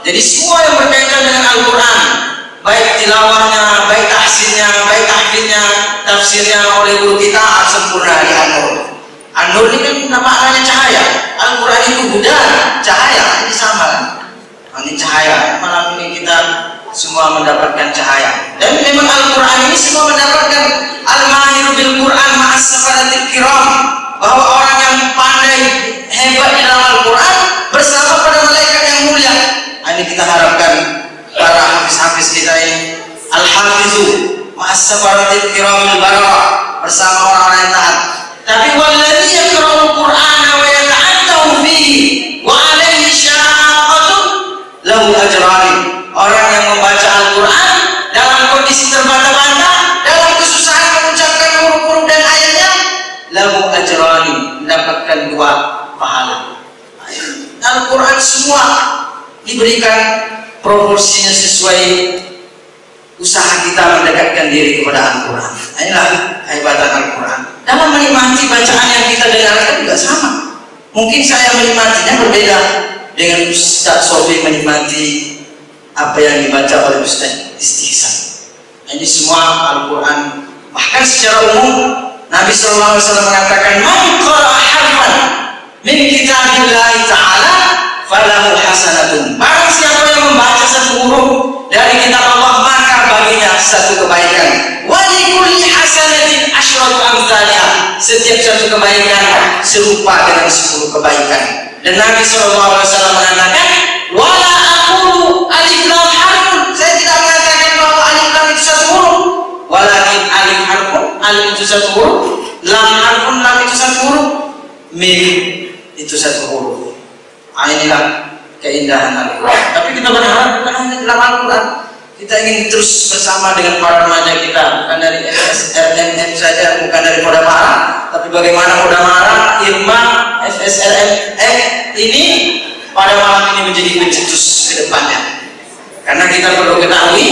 Jadi semua yang berkaitan dengan Al-Quran, baik tilawahnya, baik tahsinnya, baik tahfidnya, tafsirnya oleh guru kita harus sempurna di An-Nur. An-Nur ini kan maknanya cahaya. Al-Quran itu huda, cahaya, ini sama kan? Ini cahaya. Malam ini kita semua mendapatkan cahaya. Dan memang Al-Quran ini semua mendapatkan al-mahiru bil Quran ma'as safaratil kiram, bahwa orang yang pandai hebat di dalam Al-Quran bersama para malaikat yang mulia. Ini kita harapkan para hafiz-hafiz kita ini al-hafizu ma'as safaratil kiramil barara, bersama orang-orang yang taat. Tapi walladzi yaqra'ul Qur'ana wa yata'attahu fihi wa 'alaihi syaqqatun lahu ajrani. Orang yang membaca Al-Quran dalam kondisi terbata-bata, dalam kesusahan mengucapkan huruf-huruf dan ayatnya, lahu ajrani, mendapatkan 2 pahala. Al-Quran semua diberikan proporsinya sesuai usaha kita mendekatkan diri kepada Al-Quran. Inilah kehebatan Al-Quran. Dalam menikmati bacaan yang kita dengarkan juga sama. Mungkin saya menikmatinya berbeda dengan Ustaz Sofi menikmati apa yang dibaca oleh Ustaz Istihsan. Ini semua Al-Quran. Bahkan secara umum Nabi SAW mengatakan, man qara'a harfan min kitabillahi ta'ala falahu hasanatun. Barang siapa yang membaca 1 huruf dari kitab Allah, maka baginya 1 kebaikan. Wa likulli hasanatin asyratu amsalha. Setiap 1 kebaikan serupa dengan 10 kebaikan. Dan Nabi SAW mengatakan, wala aqulu alif lam harfun. Saya tidak mengatakan bahwa alif lam itu 1 huruf. Walakin alif harfun, alif itu 1 huruf. Lam harfun, lam itu 1 huruf. Mim itu 1 huruf. Inilah keindahan Al-Quran. Tapi kita berharap bukan hanya dalam Al-Quran. Kita ingin terus bersama dengan para remaja kita, bukan dari FSRMM saja, bukan dari Kodamara, tapi bagaimana Kodamara, Irma, FSRMM ini pada malam ini menjadi pencetus ke depannya. Karena kita perlu ketahui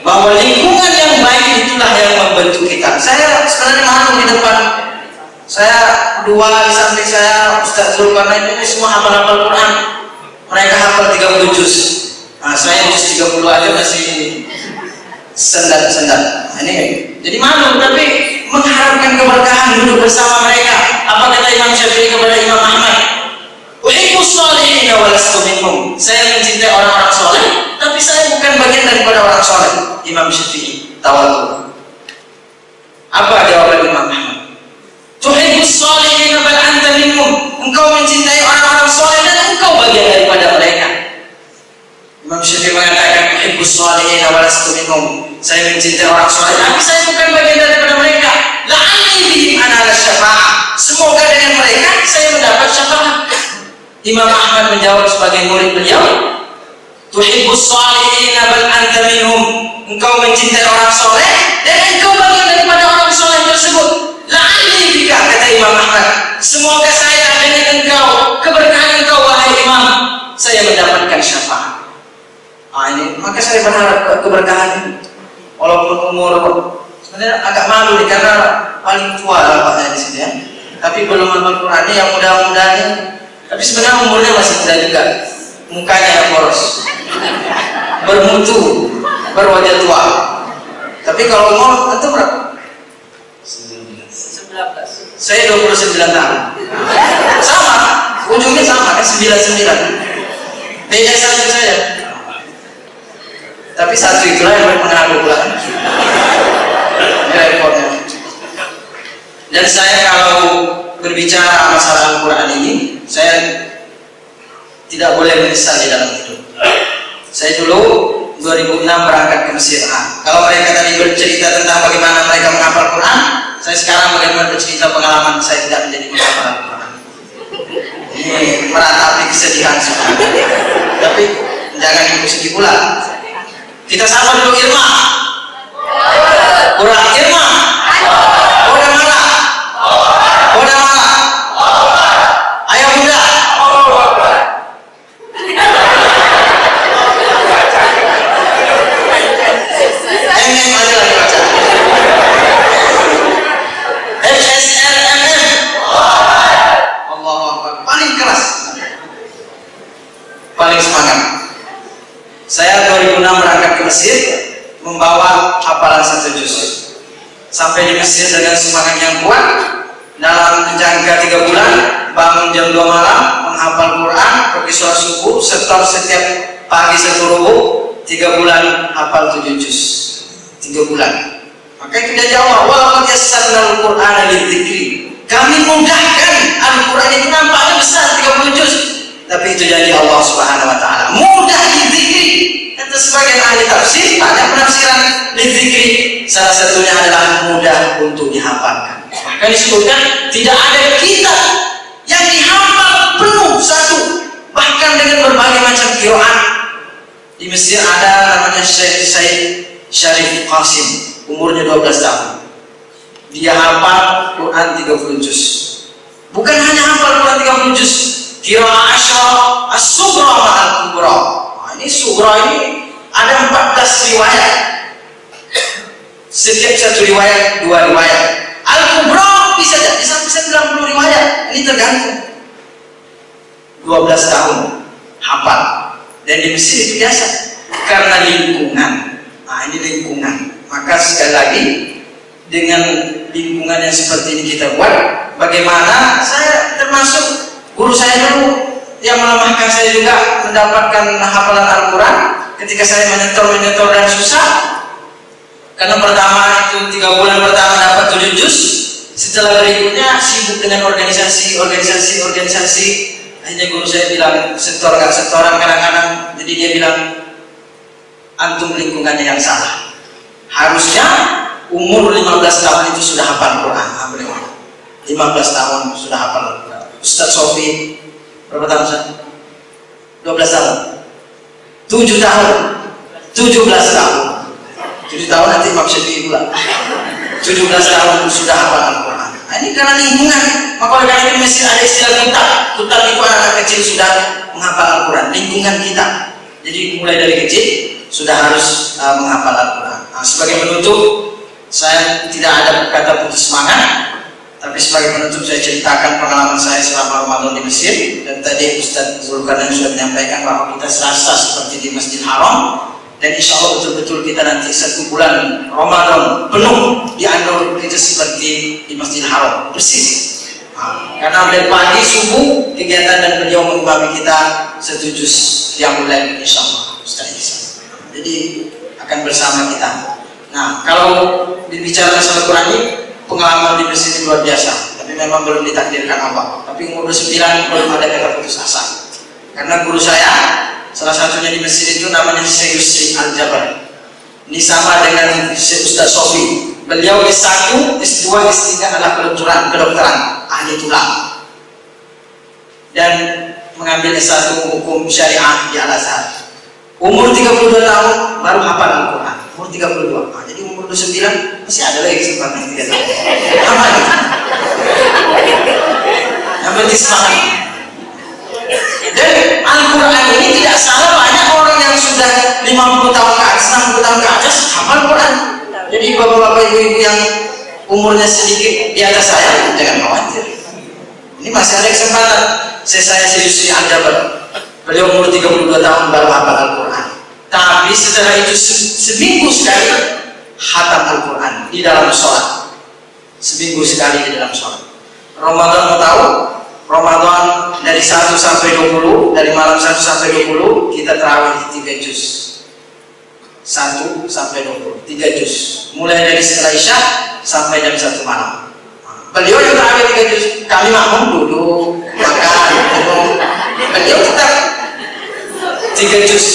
bahwa lingkungan yang baik itulah yang membentuk kita. Saya sebenarnya malu di depan. Saya berdua, di samping saya Ustaz Zulkarnain, ini semua hafal-hafal Quran. Mereka hafal 30 juz. Nah, saya juz 30 aja masih sendat-sendat. Nah, ini jadi malu, tapi mengharapkan keberkahan duduk bersama mereka. Apa kata Imam Syafi'i kepada Imam Ahmad? Uhibbus sholihin wa lastu minhum. Saya mencintai orang-orang soleh, tapi saya bukan bagian daripada orang soleh. Imam Syafi'i tawadhu. Apa jawaban Imam Ahmad? Tuhibbus sholihin bal anta minhum. Engkau mencintai orang-orang soleh dan engkau bagian daripada mereka. Imam Syafi'i mengatakan tuhibbus sholihin wa lastu minhum. Saya mencintai orang soleh, tapi saya bukan bagian daripada mereka. La'alli bihim anala syafa'ah. Semoga dengan mereka saya mendapat syafaat. Imam Ahmad menjawab sebagai murid beliau, tuhibbus sholihin bal anta minhum. Engkau mencintai orang soleh dan engkau bagian daripada orang soleh tersebut. La'alli bika, kata Imam Ahmad, semoga saya dengan engkau, keberkahan engkau wahai Imam, saya mendapatkan syafaat. Ini maka saya berharap keberkahan ini. Walaupun umur sebenarnya agak malu nih, karena paling tua bapaknya di sini ya. Tapi belum hafal Qurannya, yang mudah-mudahnya. Tapi sebenarnya umurnya masih muda juga. Mukanya yang boros, bermutu, berwajah tua. Tapi kalau umur itu berapa? 19. Saya 29 tahun. Sama, ujungnya sama kan, 99. Beda 1 saja. Tapi 1 itulah yang berpengaruh pula. Ini repotnya. Dan saya kalau berbicara masalah Al-Quran ini, saya tidak boleh menyesal di dalam hidup. Saya dulu 2006 berangkat ke Mesir. Kalau mereka tadi bercerita tentang bagaimana mereka menghafal Quran, saya sekarang bagaimana bercerita pengalaman saya tidak menjadi penghafal Al-Quran. Ini meratapi kesedihan sebenarnya. Tapi jangan sedih pula. Kita sama dulu Irma. Kurang Irma. Kodamara. Kodamara. Ayah muda. MM aja lagi baca. FSRMM. Allahu Akbar. Paling keras, paling semangat. Saya 2006 berangkat ke Mesir, membawa hafalan 1 juz. Sampai di Mesir dengan semangat yang kuat, dalam jangka 3 bulan, bangun jam 2 malam, menghafal Quran, pergi sholat subuh, setor setiap pagi 1 rubuh, 3 bulan hafal 7 juz. 3 bulan. Maka kita jawab, walaupun yassarnal Qur'ana lidzikri. Kami mudahkan Al-Quran itu nampaknya besar 30 juz, tapi itu janji Allah Subhanahu wa taala. Mudah lidzikri. Kata sebagian ahli tafsir, banyak penafsiran lidzikri. Salah satunya adalah mudah untuk dihafalkan. Bahkan disebutkan tidak ada kitab yang dihafal penuh satu, bahkan dengan berbagai macam qiraat. Di Mesir ada namanya Syekh Said Syarif Qasim, umurnya 12 tahun. Dia hafal Quran 30 juz. Bukan hanya hafal Quran 30 juz, qiraah asyara as-sughra ma'al kubra. Nah, ini sughra ini ada 14 riwayat. Setiap satu riwayat 2 riwayat. Al-kubra bisa jadi sampai 90 riwayat. Ini tergantung. 12 tahun hafal. Dan di Mesir itu biasa karena lingkungan. Nah, ini lingkungan. Maka sekali lagi, dengan lingkungan yang seperti ini kita buat, bagaimana saya termasuk guru saya dulu yang melemahkan saya juga mendapatkan hafalan Al-Quran ketika saya menyetor dan susah. Karena pertama itu 3 bulan pertama dapat 7 juz, setelah berikutnya sibuk dengan organisasi. Akhirnya guru saya bilang setor gak setoran kadang-kadang, jadi dia bilang antum lingkungannya yang salah. Harusnya umur 15 tahun itu sudah hafal Quran. 15 tahun sudah hafal Quran. Ustaz Sofi berapa tahun Ustaz? 12 tahun. 7 tahun. 17 tahun. 7 tahun nanti Imam Syafi'i pula. 17 tahun sudah hafal Al-Quran. Nah, ini karena lingkungan. Maka oleh karena itu Mesir ada istilah kutab. Kutab itu anak kecil sudah menghafal Al-Quran. Lingkungan kita. Jadi mulai dari kecil sudah harus menghafal Al-Quran. Nah, sebagai penutup, saya tidak ada kata putus semangat, tapi sebagai penutup saya ceritakan pengalaman saya selama Ramadan di Mesir. Dan tadi Ustaz Zulkarnain sudah menyampaikan bahwa kita serasa seperti di Masjid Haram, dan insya Allah betul-betul kita nanti 1 bulan Ramadan penuh di An-Nur kita seperti di Masjid Haram, persis. Karena dari pagi subuh kegiatan dan beliau mengimami kita 1 juz yang mulai insya Allah Ustaz. Jadi akan bersama kita. Nah, kalau dibicara masalah Quran ini, pengalaman di Mesir ini luar biasa, tapi memang belum ditakdirkan Allah. Tapi umur 9 belum ada kata putus asa. Karena guru saya, salah satunya di Mesir itu namanya Syekh Yusri Al-Jabar. Ini sama dengan Syekh Ustaz Sofi. Beliau S1, S2, S3 adalah kedokteran, ahli tulang. Dan mengambil S1 hukum syariah di Al-Azhar. Umur 32 tahun baru hafal Al-Quran. Umur 32. Nah, jadi umur 29 masih ada lagi kesempatan 3 tahun. Apa gitu? Yang penting semangat. Dan Al-Quran ini tidak salah, banyak orang yang sudah 50 tahun ke atas, 60 tahun ke atas hafal Quran. Jadi bapak-bapak ibu-ibu yang umurnya sedikit di atas saya, jangan khawatir. Ini masih ada kesempatan. Saya Yusri Al-Jabar. Beliau umur 32 tahun baru hafal Al-Quran. Tapi setelah itu seminggu sekali khatam Al-Quran di dalam sholat. Seminggu sekali di dalam sholat. Ramadan mau tahu? Ramadan dari 1 sampai 20, dari malam 1 sampai 20 kita tarawih 3 juz. 1 sampai 20, 3 juz. Mulai dari setelah Isya sampai jam 1 malam. Beliau yang tarawih 3 juz. Kami makmum duduk, makan, minum. Beliau tetap 3 juz.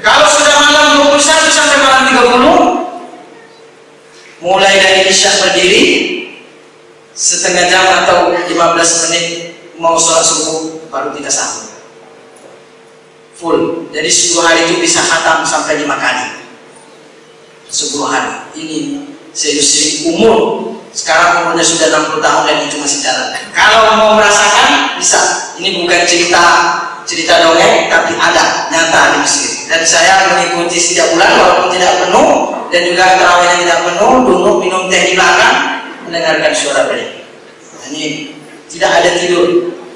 Kalau sudah malam 21 sampai malam 30, mulai dari Isya berdiri setengah jam atau 15 menit mau sholat subuh baru kita sahur full. Jadi 10 hari itu bisa khatam sampai 5 kali 10 hari. Ini Yusri umur sekarang umurnya sudah 60 tahun dan itu masih jalan. Kalau mau merasakan bisa. Ini bukan cerita dongeng, tapi ada nyata di Mesir. Dan saya mengikuti setiap bulan walaupun tidak penuh, dan juga tarawihnya tidak penuh, duduk minum teh di belakang mendengarkan suara beliau. Ini tidak ada tidur.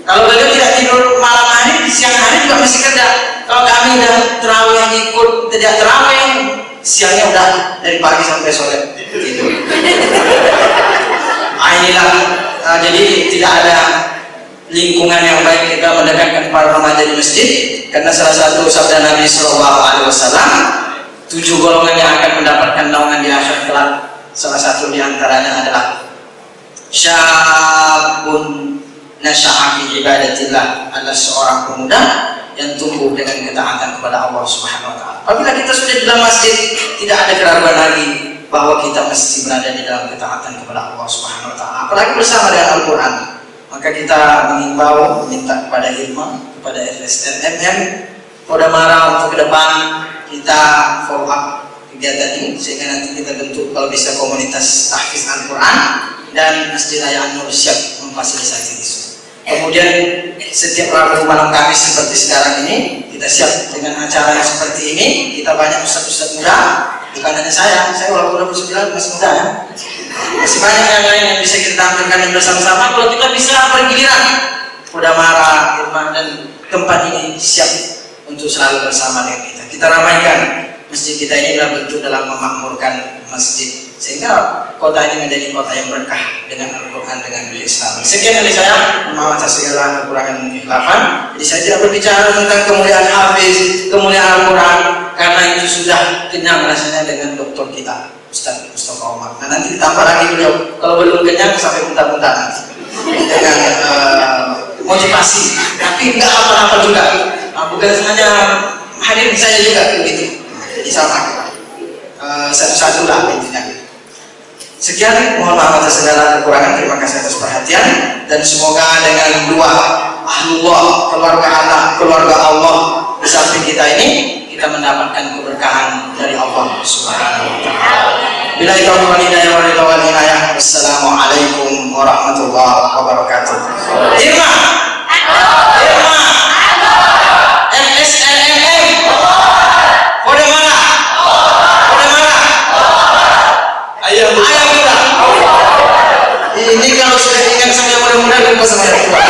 Kalau beliau tidak tidur malam hari, siang hari juga masih kerja. Kalau kami udah terawih ikut tidak terawih, siangnya udah dari pagi sampai sore. Gitu. Inilah jadi tidak ada lingkungan yang baik kita mendekatkan para remaja di masjid, karena salah satu sabda Nabi Shallallahu Alaihi Wasallam, 7 golongan yang akan mendapatkan naungan di akhirat kelak, salah satu di antaranya adalah syabun nasya'a fi ibadatillah, adalah seorang pemuda yang tumbuh dengan ketaatan kepada Allah Subhanahu wa taala. Apabila kita sudah di dalam masjid, tidak ada keraguan lagi bahwa kita mesti berada di dalam ketaatan kepada Allah Subhanahu wa taala, apalagi bersama dengan Al-Qur'an. Maka kita mengimbau, minta kepada Hilma, kepada FSNMM, Polda Mara untuk ke depan kita follow up kegiatan ini, sehingga nanti kita bentuk kalau bisa komunitas tahfiz Al-Qur'an, dan Masjid Raya An-Nur siap memfasilitasi itu. Kemudian setiap Rabu malam Kamis seperti sekarang ini, kita siap dengan acara yang seperti ini. Kita banyak ustaz-ustaz muda, bukan hanya saya walaupun 29 masih muda ya. Masih banyak yang lain yang bisa kita tampilkan yang bersama-sama. Kalau kita bisa bergiliran, Polda Mara, Irman, dan tempat ini siap untuk selalu bersama dengan kita. Kita ramaikan masjid kita ini dalam bentuk dalam memakmurkan masjid, sehingga kota ini menjadi kota yang berkah dengan Al-Quran, dengan Islam. Sekian dari saya, mohon atas segala kekurangan dan kekhilafan. Jadi saya tidak berbicara tentang kemuliaan Hafiz, kemuliaan Al-Quran, karena itu sudah kenyang rasanya dengan doktor kita, Ustaz Mustafa Omar. Nah, nanti ditambah lagi beliau, kalau belum kenyang sampai muntah-muntah nanti dengan motivasi, tapi enggak apa-apa juga. Bukan hanya hadir saya juga begitu. Jadi sama satu-satu lah intinya. Sekian, mohon maaf atas segala kekurangan. Terima kasih atas perhatian, dan semoga dengan doa ahlullah, keluarga anak, keluarga Allah di samping kita ini, kita mendapatkan keberkahan dari Allah Subhanahu wa taala. Bila itu wal hidayah wal ridha wal inayah. Wassalamualaikum warahmatullahi wabarakatuh. Irma, Irma, FSNMM, Polda Mara, Polda Mara, ayam muda. Ini kalau sudah ingat saya mudah-mudahan lupa sama yang tua.